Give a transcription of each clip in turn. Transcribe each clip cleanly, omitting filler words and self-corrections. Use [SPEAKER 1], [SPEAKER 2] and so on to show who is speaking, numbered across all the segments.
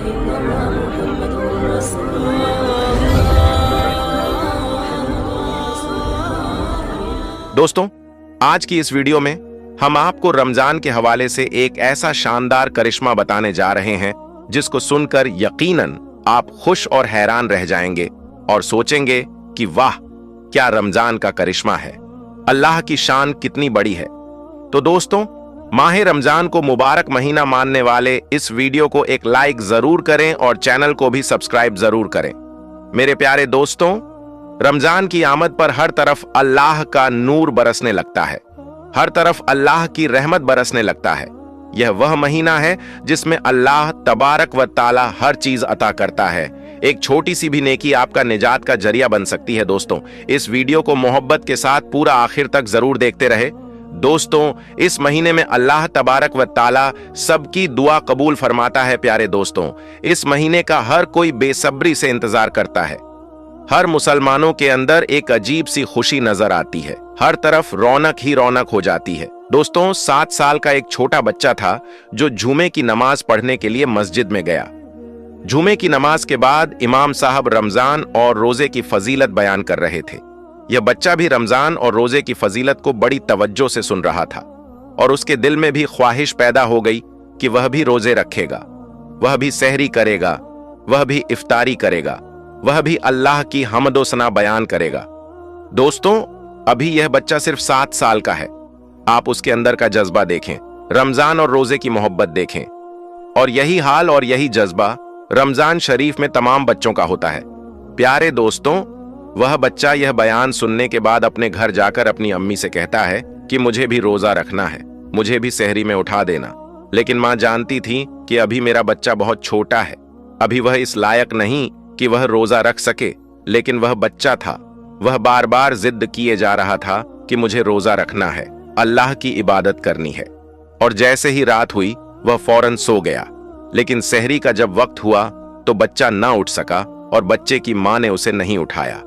[SPEAKER 1] इल्लल्लाह मुहम्मदुर रसूलुल्लाह।
[SPEAKER 2] दोस्तों, आज की इस वीडियो में हम आपको रमजान के हवाले से एक ऐसा शानदार करिश्मा बताने जा रहे हैं जिसको सुनकर यकीनन आप खुश और हैरान रह जाएंगे और सोचेंगे कि वाह, क्या रमजान का करिश्मा है, अल्लाह की शान कितनी बड़ी है। तो दोस्तों, माह रमजान को मुबारक महीना मानने वाले इस वीडियो को एक लाइक जरूर करें और चैनल को भी सब्सक्राइब जरूर करें। मेरे प्यारे दोस्तों, रमजान की आमद पर हर तरफ अल्लाह का नूर बरसने लगता है, हर तरफ अल्लाह की रहमत बरसने लगता है। यह वह महीना है जिसमें अल्लाह तबारक व ताला हर चीज अता करता है। एक छोटी सी भी नेकी आपका निजात का जरिया बन सकती है। दोस्तों, इस वीडियो को मोहब्बत के साथ पूरा आखिर तक जरूर देखते रहे। दोस्तों, इस महीने में अल्लाह तबारक व ताला सबकी दुआ कबूल फरमाता है। प्यारे दोस्तों, इस महीने का हर कोई बेसब्री से इंतजार करता है। हर मुसलमानों के अंदर एक अजीब सी खुशी नजर आती है, हर तरफ रौनक ही रौनक हो जाती है। दोस्तों, 7 साल का एक छोटा बच्चा था जो जुमे की नमाज पढ़ने के लिए मस्जिद में गया। जुमे की नमाज के बाद इमाम साहब रमजान और रोजे की फजीलत बयान कर रहे थे। यह बच्चा भी रमजान और रोजे की फजीलत को बड़ी तवज्जो से सुन रहा था और उसके दिल में भी ख्वाहिश पैदा हो गई कि वह भी रोजे रखेगा, वह भी सहरी करेगा, वह भी इफ्तारी करेगा, वह भी अल्लाह की हम्दो सना बयान करेगा। दोस्तों, अभी यह बच्चा सिर्फ 7 साल का है। आप उसके अंदर का जज्बा देखें, रमजान और रोजे की मोहब्बत देखें। और यही हाल और यही जज्बा रमजान शरीफ में तमाम बच्चों का होता है। प्यारे दोस्तों, वह बच्चा यह बयान सुनने के बाद अपने घर जाकर अपनी अम्मी से कहता है कि मुझे भी रोजा रखना है, मुझे भी सहरी में उठा देना। लेकिन मां जानती थी कि अभी मेरा बच्चा बहुत छोटा है, अभी वह इस लायक नहीं कि वह रोजा रख सके। लेकिन वह बच्चा था, वह बार बार जिद किए जा रहा था कि मुझे रोजा रखना है, अल्लाह की इबादत करनी है। और जैसे ही रात हुई वह फौरन सो गया। लेकिन सहरी का जब वक्त हुआ तो बच्चा ना उठ सका और बच्चे की मां ने उसे नहीं उठाया।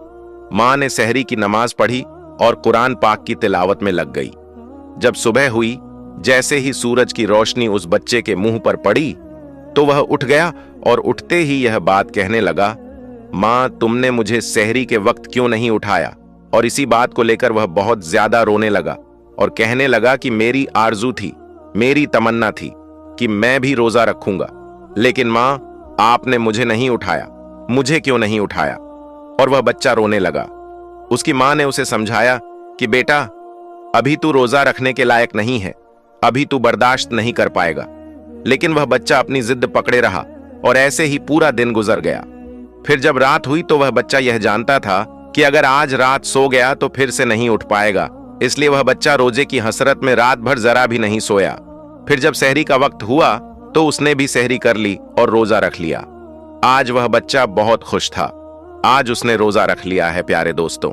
[SPEAKER 2] मां ने सहरी की नमाज पढ़ी और कुरान पाक की तिलावत में लग गई। जब सुबह हुई, जैसे ही सूरज की रोशनी उस बच्चे के मुंह पर पड़ी तो वह उठ गया और उठते ही यह बात कहने लगा, मां, तुमने मुझे सहरी के वक्त क्यों नहीं उठाया। और इसी बात को लेकर वह बहुत ज्यादा रोने लगा और कहने लगा कि मेरी आरजू थी, मेरी तमन्ना थी कि मैं भी रोजा रखूंगा, लेकिन मां, आपने मुझे नहीं उठाया, मुझे क्यों नहीं उठाया। और वह बच्चा रोने लगा। उसकी मां ने उसे समझाया कि बेटा, अभी तू रोजा रखने के लायक नहीं है, अभी तू बर्दाश्त नहीं कर पाएगा। लेकिन वह बच्चा अपनी जिद पकड़े रहा और ऐसे ही पूरा दिन गुजर गया। फिर जब रात हुई तो वह बच्चा यह जानता था कि अगर आज रात सो गया तो फिर से नहीं उठ पाएगा, इसलिए वह बच्चा रोजे की हसरत में रात भर जरा भी नहीं सोया। फिर जब सहरी का वक्त हुआ तो उसने भी सहरी कर ली और रोजा रख लिया। आज वह बच्चा बहुत खुश था, आज उसने रोजा रख लिया है। प्यारे दोस्तों,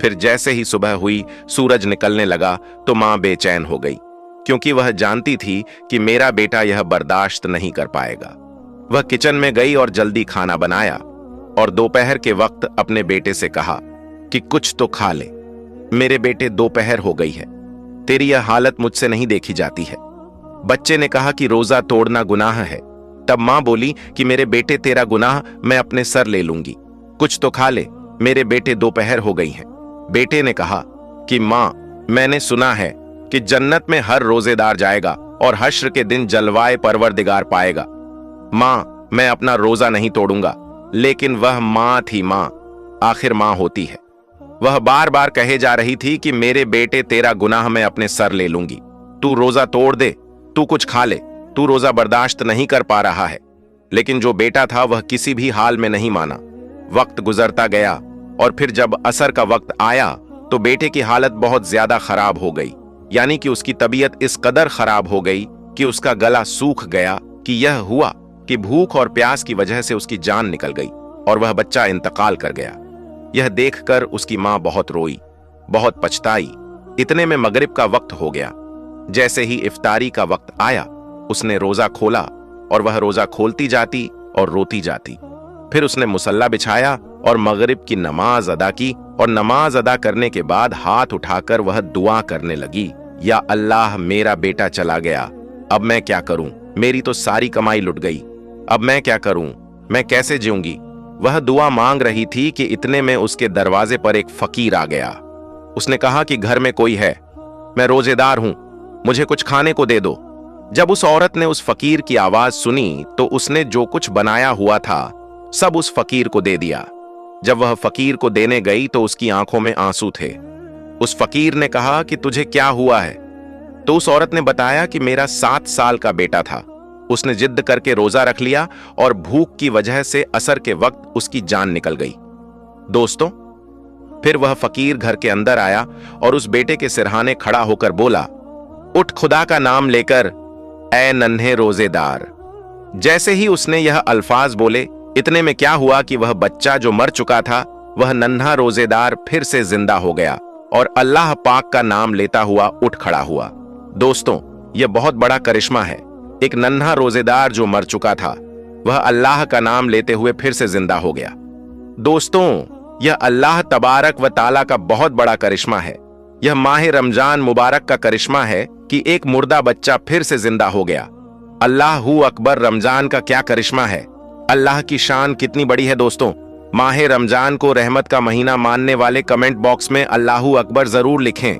[SPEAKER 2] फिर जैसे ही सुबह हुई, सूरज निकलने लगा तो मां बेचैन हो गई, क्योंकि वह जानती थी कि मेरा बेटा यह बर्दाश्त नहीं कर पाएगा। वह किचन में गई और जल्दी खाना बनाया और दोपहर के वक्त अपने बेटे से कहा कि कुछ तो खा ले। मेरे बेटे, दोपहर हो गई है, तेरी यह हालत मुझसे नहीं देखी जाती है। बच्चे ने कहा कि रोजा तोड़ना गुनाह है। तब मां बोली कि मेरे बेटे, तेरा गुनाह मैं अपने सर ले लूंगी, कुछ तो खा ले, मेरे बेटे, दोपहर हो गई है। बेटे ने कहा कि मां, मैंने सुना है कि जन्नत में हर रोजेदार जाएगा और हश्र के दिन जलवाए परवरदिगार पाएगा। मां, मैं अपना रोजा नहीं तोड़ूंगा। लेकिन वह मां थी, मां आखिर मां होती है। वह बार बार कहे जा रही थी कि मेरे बेटे, तेरा गुनाह मैं अपने सर ले लूंगी, तू रोजा तोड़ दे, तू कुछ खा ले, तू रोजा बर्दाश्त नहीं कर पा रहा है। लेकिन जो बेटा था वह किसी भी हाल में नहीं माना। वक्त गुजरता गया और फिर जब असर का वक्त आया तो बेटे की हालत बहुत ज्यादा खराब हो गई, यानी कि उसकी तबीयत इस कदर खराब हो गई कि उसका गला सूख गया कि यह हुआ कि भूख और प्यास की वजह से उसकी जान निकल गई और वह बच्चा इंतकाल कर गया। यह देखकर उसकी मां बहुत रोई, बहुत पछताई। इतने में मगरिब का वक्त हो गया। जैसे ही इफ्तारी का वक्त आया, उसने रोजा खोला और वह रोजा खोलती जाती और रोती जाती। फिर उसने मुसल्ला बिछाया और मगरिब की नमाज अदा की और नमाज अदा करने के बाद हाथ उठाकर वह दुआ करने लगी, या अल्लाह, मेरा बेटा चला गया, अब मैं क्या करूं, मेरी तो सारी कमाई लुट गई। अब मैं क्या करूं, मैं कैसे जीऊंगी। वह दुआ मांग रही थी कि इतने में उसके दरवाजे पर एक फकीर आ गया। उसने कहा कि घर में कोई है, मैं रोजेदार हूं, मुझे कुछ खाने को दे दो। जब उस औरत ने उस फकीर की आवाज सुनी तो उसने जो कुछ बनाया हुआ था सब उस फकीर को दे दिया। जब वह फकीर को देने गई तो उसकी आंखों में आंसू थे। उस फकीर ने कहा कि तुझे क्या हुआ है? तो उस औरत ने बताया कि मेरा 7 साल का बेटा था, उसने जिद करके रोजा रख लिया और भूख की वजह से असर के वक्त उसकी जान निकल गई। दोस्तों, फिर वह फकीर घर के अंदर आया और उस बेटे के सिरहाने खड़ा होकर बोला, उठ खुदा का नाम लेकर, ऐ नन्हे रोजेदार। जैसे ही उसने यह अल्फाज बोले, इतने में क्या हुआ कि वह बच्चा जो मर चुका था, वह नन्हा रोजेदार फिर से जिंदा हो गया और अल्लाह पाक का नाम लेता हुआ उठ खड़ा हुआ। दोस्तों, यह बहुत बड़ा करिश्मा है। एक नन्हा रोजेदार जो मर चुका था, वह अल्लाह का नाम लेते हुए फिर से जिंदा हो गया। दोस्तों, यह अल्लाह तबारक व ताला का बहुत बड़ा करिश्मा है। यह माह रमजान मुबारक का करिश्मा है कि एक मुर्दा बच्चा फिर से जिंदा हो गया। अल्लाहू अकबर, रमजान का क्या करिश्मा है, अल्लाह की शान कितनी बड़ी है। दोस्तों, माह रमजान को रहमत का महीना मानने वाले कमेंट बॉक्स में अल्लाहू अकबर जरूर लिखें।